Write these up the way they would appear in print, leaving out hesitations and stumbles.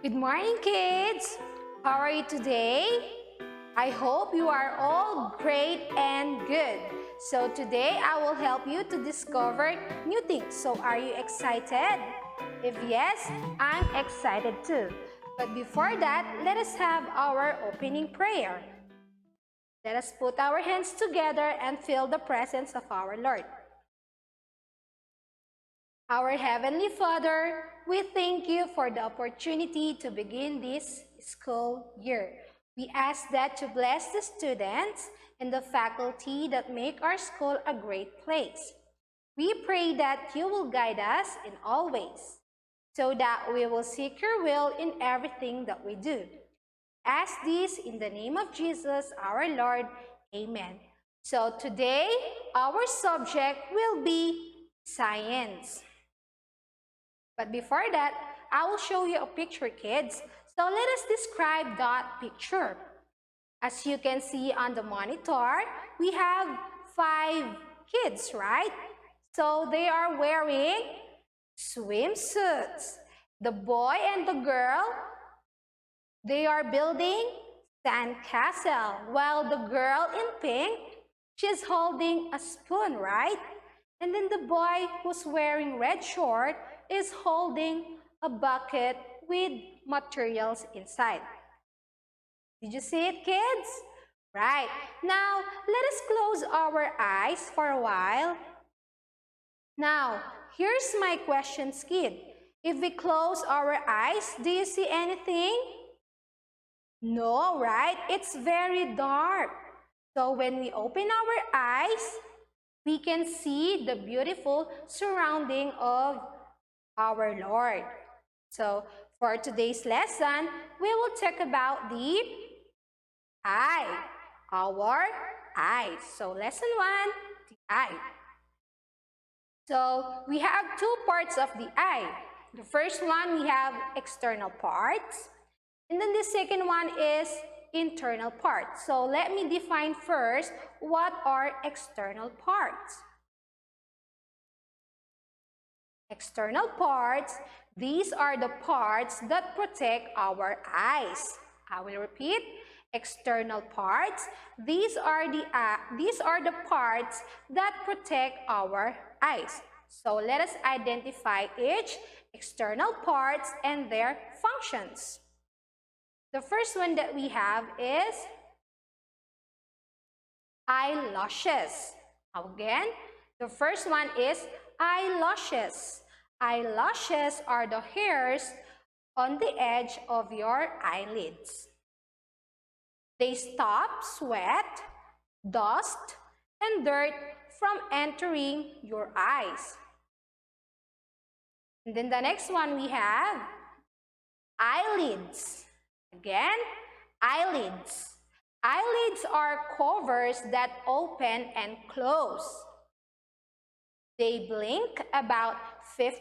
Good morning, kids! How are you today? I hope you are all great and good. So today I will help you to discover new things. So are you excited? If yes, I'm excited too. But before that, let us have our opening prayer. Let us put our hands together and feel the presence of our Lord. Our Heavenly Father, we thank you for the opportunity to begin this school year. We ask that you bless the students and the faculty that make our school a great place. We pray that you will guide us in all ways, so that we will seek your will in everything that we do. Ask this in the name of Jesus, our Lord. Amen. So today, our subject will be science. But before that, I will show you a picture, kids. So let us describe that picture. As you can see on the monitor, we have 5 kids, right? So they are wearing swimsuits. The boy and the girl, they are building sandcastle, while the girl in pink, she's holding a spoon, right? And then the boy who's wearing red short is holding a bucket with materials inside. Did you see it, kids? Right. Now, let us close our eyes for a while. Now, here's my question, kid. If we close our eyes, do you see anything? No, right? It's very dark. So when we open our eyes, we can see the beautiful surrounding of our Lord. So for today's lesson, we will talk about the eye, our eyes. So lesson 1, the eye. So we have 2 parts of the eye. The first one, we have external parts. And then the second one is internal parts. So let me define first what are external parts. External parts, these are the parts that protect our eyes. I will repeat. External parts, these are the parts that protect our eyes. So let us identify each external parts and their functions. The first one that we have is eyelashes. Again, the first one is eyelashes. Eyelashes are the hairs on the edge of your eyelids. They stop sweat, dust, and dirt from entering your eyes. And then the next one we have eyelids. Again, eyelids. Eyelids are covers that open and close. They blink about 15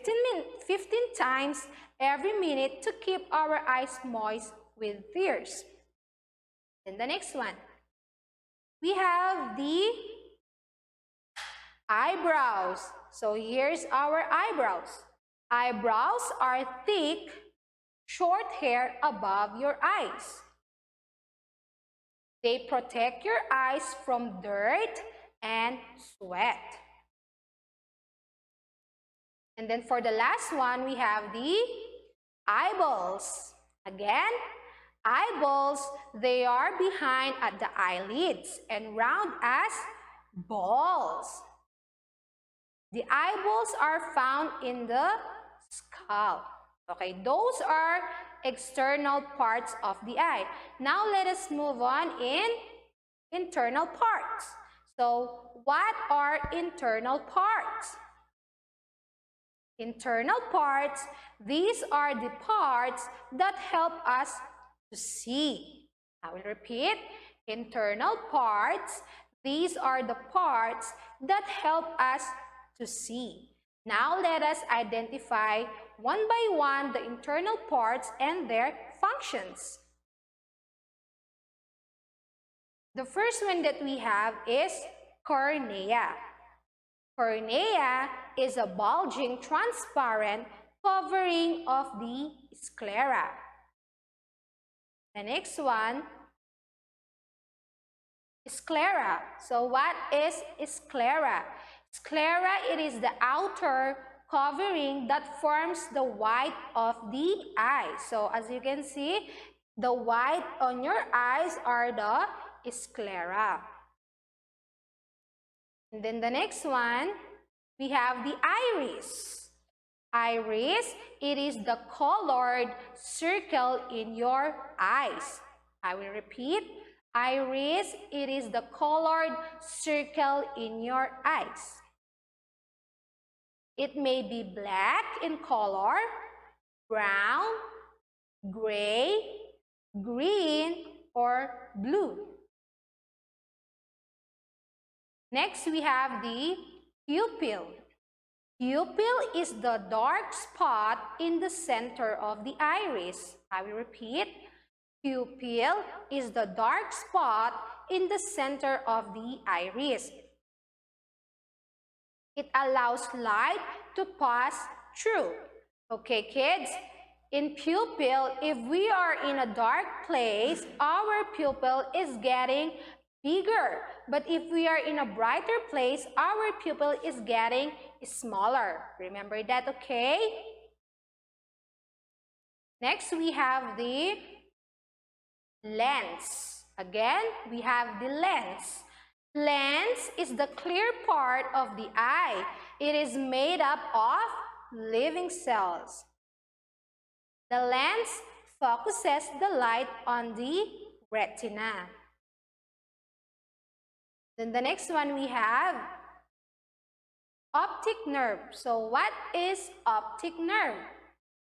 times every minute to keep our eyes moist with tears. Then the next one, we have the eyebrows. So here's our eyebrows. Eyebrows are thick, short hair above your eyes. They protect your eyes from dirt and sweat. And then for the last one, we have the eyeballs. Again, eyeballs, they are behind at the eyelids and round as balls. The eyeballs are found in the skull. Okay, those are external parts of the eye. Now let us move on in internal parts. So what are internal parts? Internal parts, these are the parts that help us to see. I will repeat. Internal parts, these are the parts that help us to see. Now let us identify one by one the internal parts and their functions. The first one that we have is cornea. Cornea is a bulging, transparent covering of the sclera. The next one, sclera. So what is sclera? Sclera, it is the outer covering that forms the white of the eye. So as you can see, the white on your eyes are the sclera. And then the next one, we have the iris. Iris, it is the colored circle in your eyes. I will repeat. Iris, it is the colored circle in your eyes. It may be black in color, brown, gray, green, or blue. Next, we have the pupil. Pupil is the dark spot in the center of the iris. I will repeat. Pupil is the dark spot in the center of the iris. It allows light to pass through. Okay, kids? In pupil, if we are in a dark place, our pupil is getting bigger. But if we are in a brighter place, our pupil is getting smaller. Remember that, okay? Next, we have the lens. Again, we have the lens. Lens is the clear part of the eye. It is made up of living cells. The lens focuses the light on the retina. Then the next one we have optic nerve. So what is optic nerve?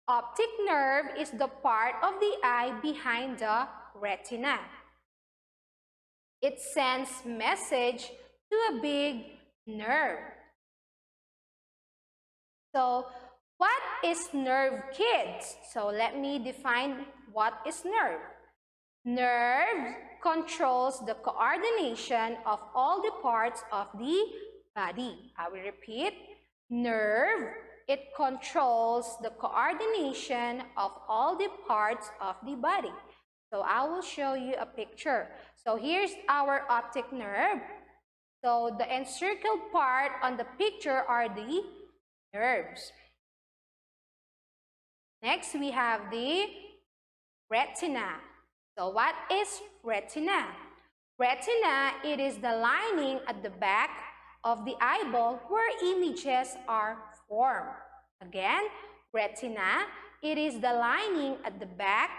Optic nerve is the part of the eye behind the retina. It sends message to a big nerve. So what is nerve, kids? So let me define what is nerve. Nerve controls the coordination of all the parts of the body. I will repeat. Nerve, it controls the coordination of all the parts of the body. So I will show you a picture. So here's our optic nerve. So the encircled part on the picture are the nerves. Next, we have the retina. So what is retina? Retina, it is the lining at the back of the eyeball where images are formed. Again, retina, it is the lining at the back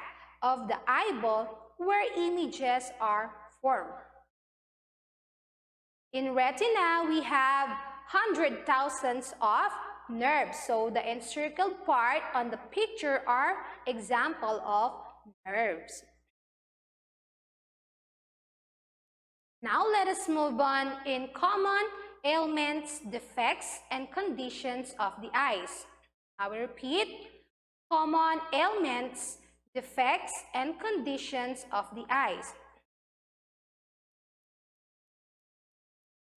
of the eyeball where images are formed. In retina, we have hundreds of thousands of nerves. So the encircled part on the picture are example of nerves. Now let us move on in common ailments, defects, and conditions of the eyes. I will repeat. Common ailments, defects, and conditions of the eyes.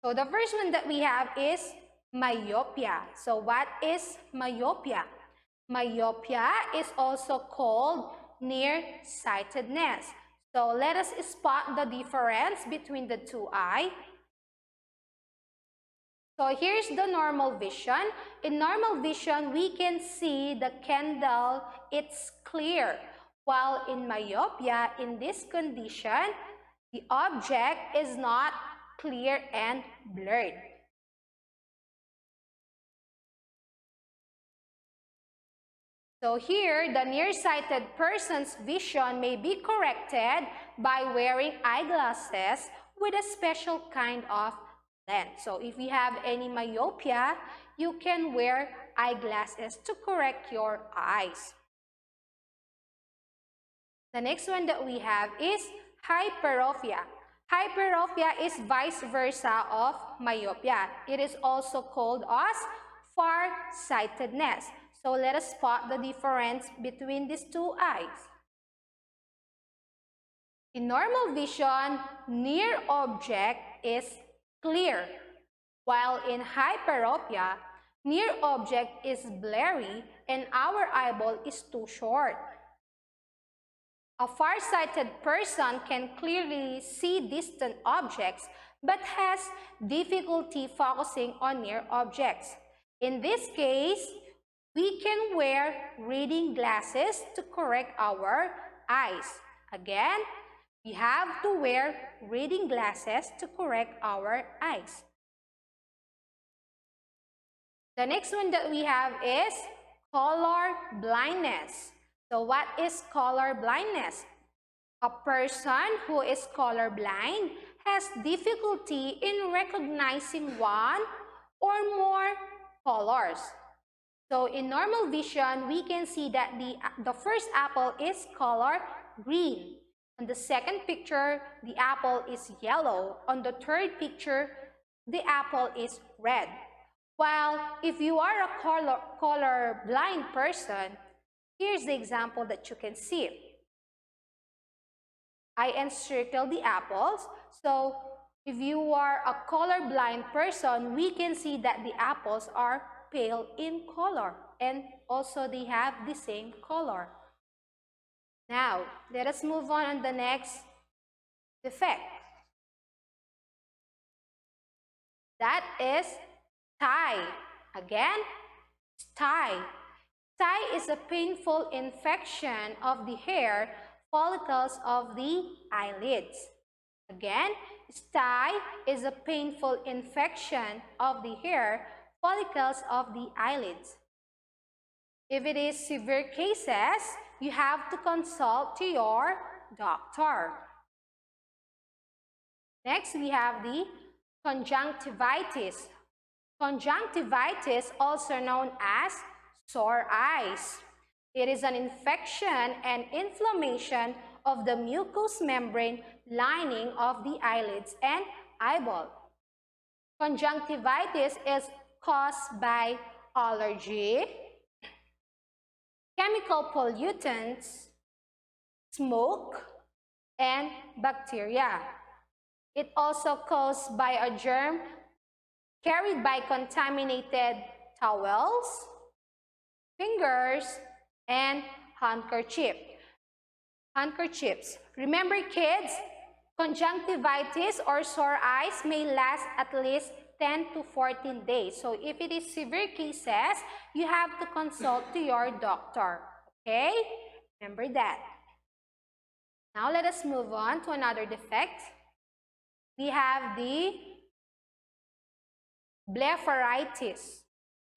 So the first one that we have is myopia. So what is myopia? Myopia is also called nearsightedness. So let us spot the difference between the two eyes. So here's the normal vision. In normal vision, we can see the candle, it's clear. While in myopia, in this condition, the object is not clear and blurred. So here, the nearsighted person's vision may be corrected by wearing eyeglasses with a special kind of lens. So if you have any myopia, you can wear eyeglasses to correct your eyes. The next one that we have is hyperopia. Hyperopia is vice versa of myopia. It is also called as farsightedness. So let us spot the difference between these two eyes. In normal vision, near object is clear, while in hyperopia, near object is blurry and our eyeball is too short. A far-sighted person can clearly see distant objects but has difficulty focusing on near objects. In this case, we can wear reading glasses to correct our eyes. Again, we have to wear reading glasses to correct our eyes. The next one that we have is color blindness. So what is color blindness? A person who is colorblind has difficulty in recognizing one or more colors. So in normal vision, we can see that the first apple is color green. On the second picture, the apple is yellow. On the third picture, the apple is red. While if you are a color-blind person, here's the example that you can see. I encircle the apples. So if you are a color-blind person, we can see that the apples are pale in color and also they have the same color. Now, let us move on the next defect. That is stye. Again, stye. Stye is a painful infection of the hair follicles of the eyelids. Again, stye is a painful infection of the hair follicles of the eyelids. If it is severe cases, you have to consult to your doctor. Next, we have the conjunctivitis. Conjunctivitis, also known as sore eyes. It is an infection and inflammation of the mucous membrane lining of the eyelids and eyeball. Conjunctivitis is caused by allergy, chemical pollutants, smoke, and bacteria. It also caused by a germ carried by contaminated towels, fingers, and handkerchiefs. Remember kids, conjunctivitis or sore eyes may last at least 10 to 14 days. So if it is severe cases, you have to consult to your doctor. Okay? Remember that. Now let us move on to another defect. We have the blepharitis.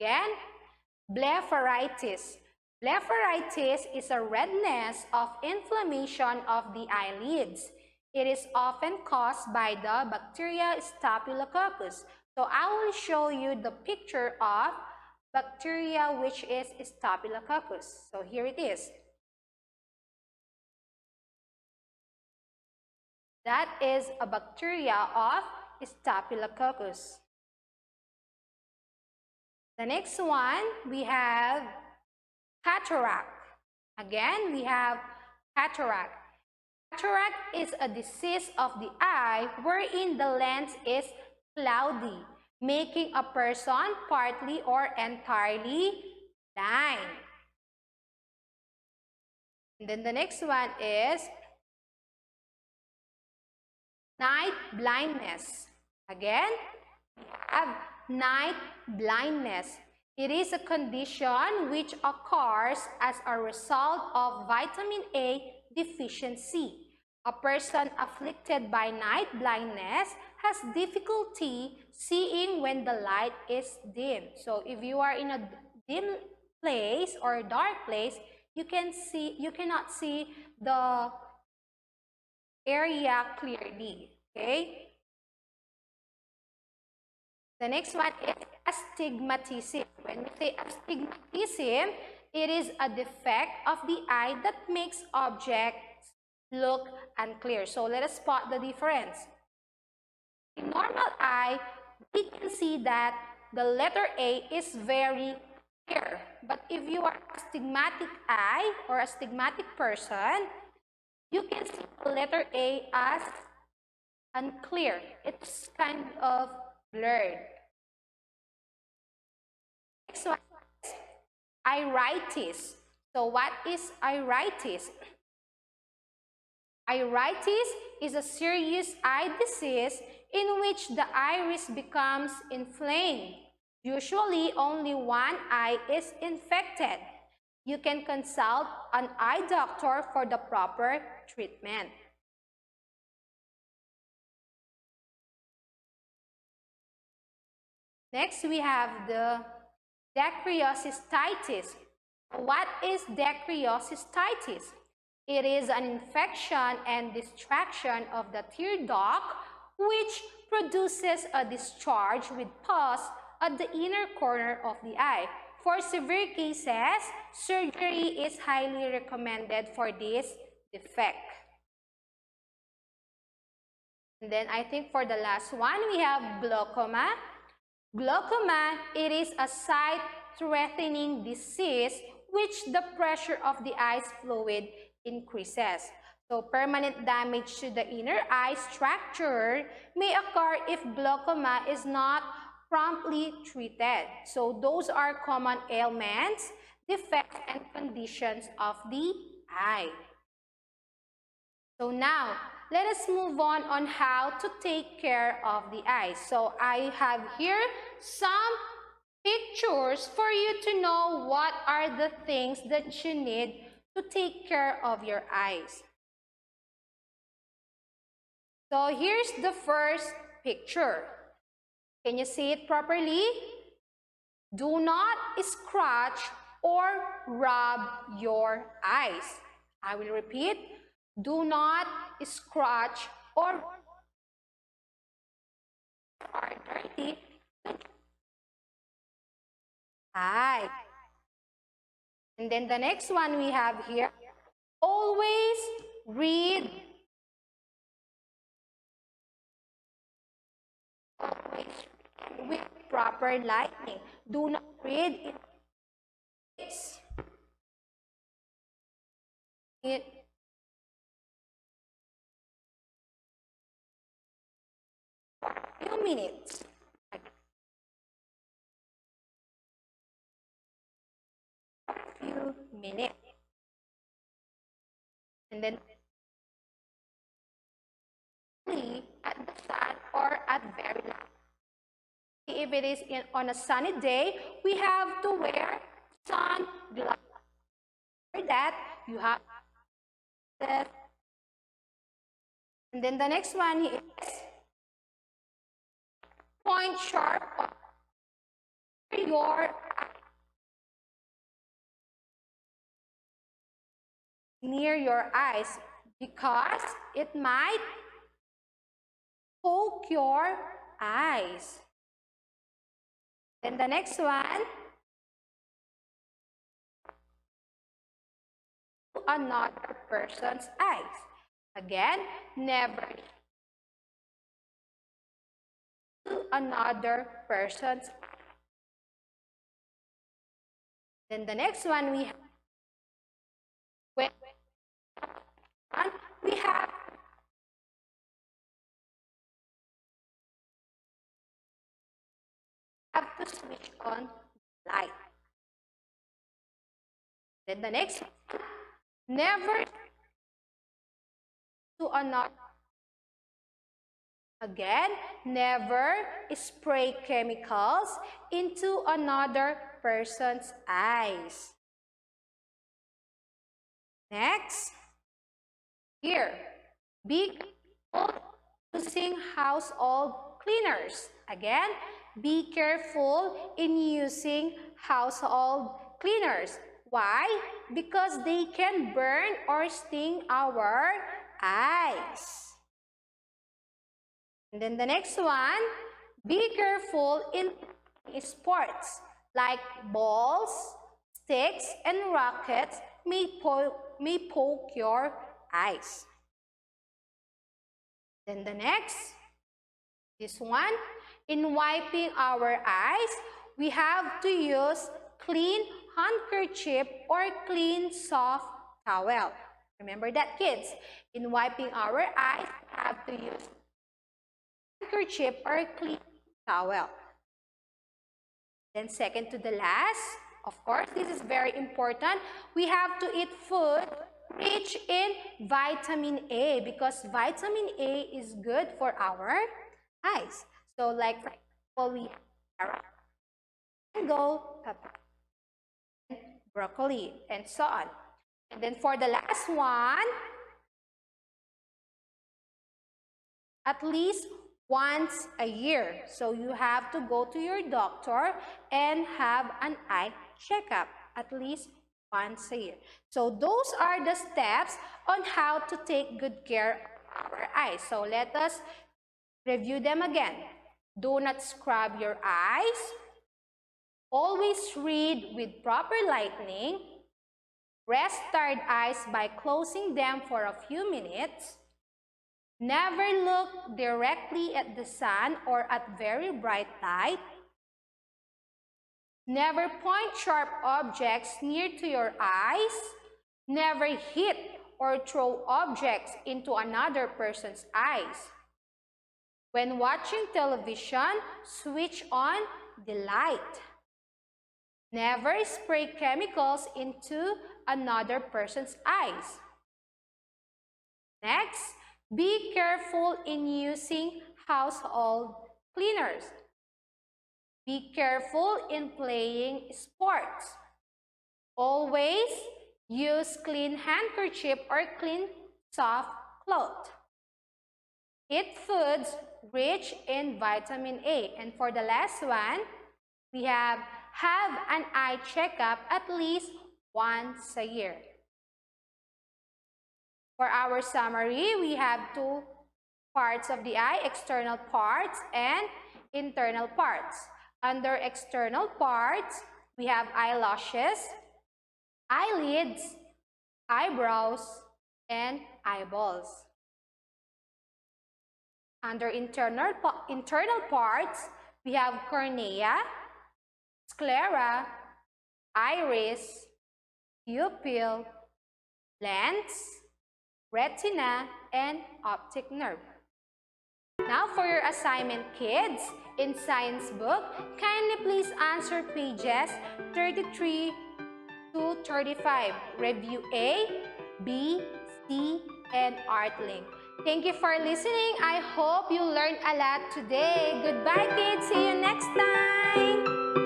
Again, blepharitis. Blepharitis is a redness of inflammation of the eyelids. It is often caused by the bacteria Staphylococcus. So I will show you the picture of bacteria which is Staphylococcus. So here it is. That is a bacteria of Staphylococcus. The next one, we have cataract. Again, we have cataract. Cataract is a disease of the eye wherein the lens is cloudy, making a person partly or entirely blind. And then the next one is night blindness. Again, we have night blindness. It is a condition which occurs as a result of vitamin A deficiency. A person afflicted by night blindness has difficulty seeing when the light is dim. So if you are in a dim place or a dark place, you cannot see the area clearly. Okay? The next one is astigmatism. When we say astigmatism, it is a defect of the eye that makes objects look unclear. So let us spot the difference. In normal eye, we can see that the letter A is very clear. But if you are astigmatic eye or astigmatic person, you can see the letter A as unclear. It's kind of blurred. Next one is iritis. So what is iritis? Iritis is a serious eye disease in which the iris becomes inflamed. Usually, only one eye is infected. You can consult an eye doctor for the proper treatment. Next, we have the dacryocystitis. What is dacryocystitis? It is an infection and distraction of the tear duct which produces a discharge with pus at the inner corner of the eye. For severe cases, surgery is highly recommended for this defect. And then I think for the last one, we have glaucoma. Glaucoma, it is a sight-threatening disease which the pressure of the eye's fluid increases. So permanent damage to the inner eye structure may occur if glaucoma is not promptly treated. So those are common ailments, defects, and conditions of the eye. So now, let us move on how to take care of the eyes. So I have here some pictures for you to know what are the things that you need to take care of your eyes. So here's the first picture. Can you see it properly? Do not scratch or rub your eyes. I will repeat. Do not scratch or are dirty eye. And then the next one we have here, always read with proper lighting. Do not read it for a few minutes. And then at the sun or at very light. If it is on a sunny day, we have to wear sunglasses. For that, you have that. And then the next one is point sharp your near your eyes because it might poke your eyes. Then the next one, another person's eyes. Again, never to another person's eyes. Then the next one we have, we have to switch on light. Then the next one, never to another. Again, never spray chemicals into another person's eyes. Next, here, be careful using household cleaners. Again, be careful in using household cleaners. Why? Because they can burn or sting our eyes. And then the next one, be careful in sports like balls, sticks, and rockets may poke your eyes. Then the next, this one, in wiping our eyes, we have to use clean handkerchief or clean soft towel. Remember that, kids? In wiping our eyes, we have to use handkerchief or clean towel. Then second to the last, of course, this is very important. We have to eat food rich in vitamin A because vitamin A is good for our eyes. So like for example, we have mango, papaya, broccoli, and so on. And then for the last one, at least once a year. So you have to go to your doctor and have an eye checkup at least once a year. So those are the steps on how to take good care of our eyes. So let us review them again. Do not scrub your eyes. Always read with proper lighting. Rest tired eyes by closing them for a few minutes. Never look directly at the sun or at very bright light. Never point sharp objects near to your eyes. Never hit or throw objects into another person's eyes. When watching television, switch on the light. Never spray chemicals into another person's eyes. Next, be careful in using household cleaners. Be careful in playing sports. Always use clean handkerchief or clean soft cloth. Eat foods rich in vitamin A. And for the last one, we have an eye checkup at least once a year. For our summary, we have two parts of the eye, external parts and internal parts. Under external parts, we have eyelashes, eyelids, eyebrows, and eyeballs. Under internal parts, we have cornea, sclera, iris, pupil, lens, retina, and optic nerve. Now for your assignment, kids, in science book, kindly please answer pages 33 to 35. Review A, B, C, and Art Link. Thank you for listening. I hope you learned a lot today. Goodbye, kids. See you next time.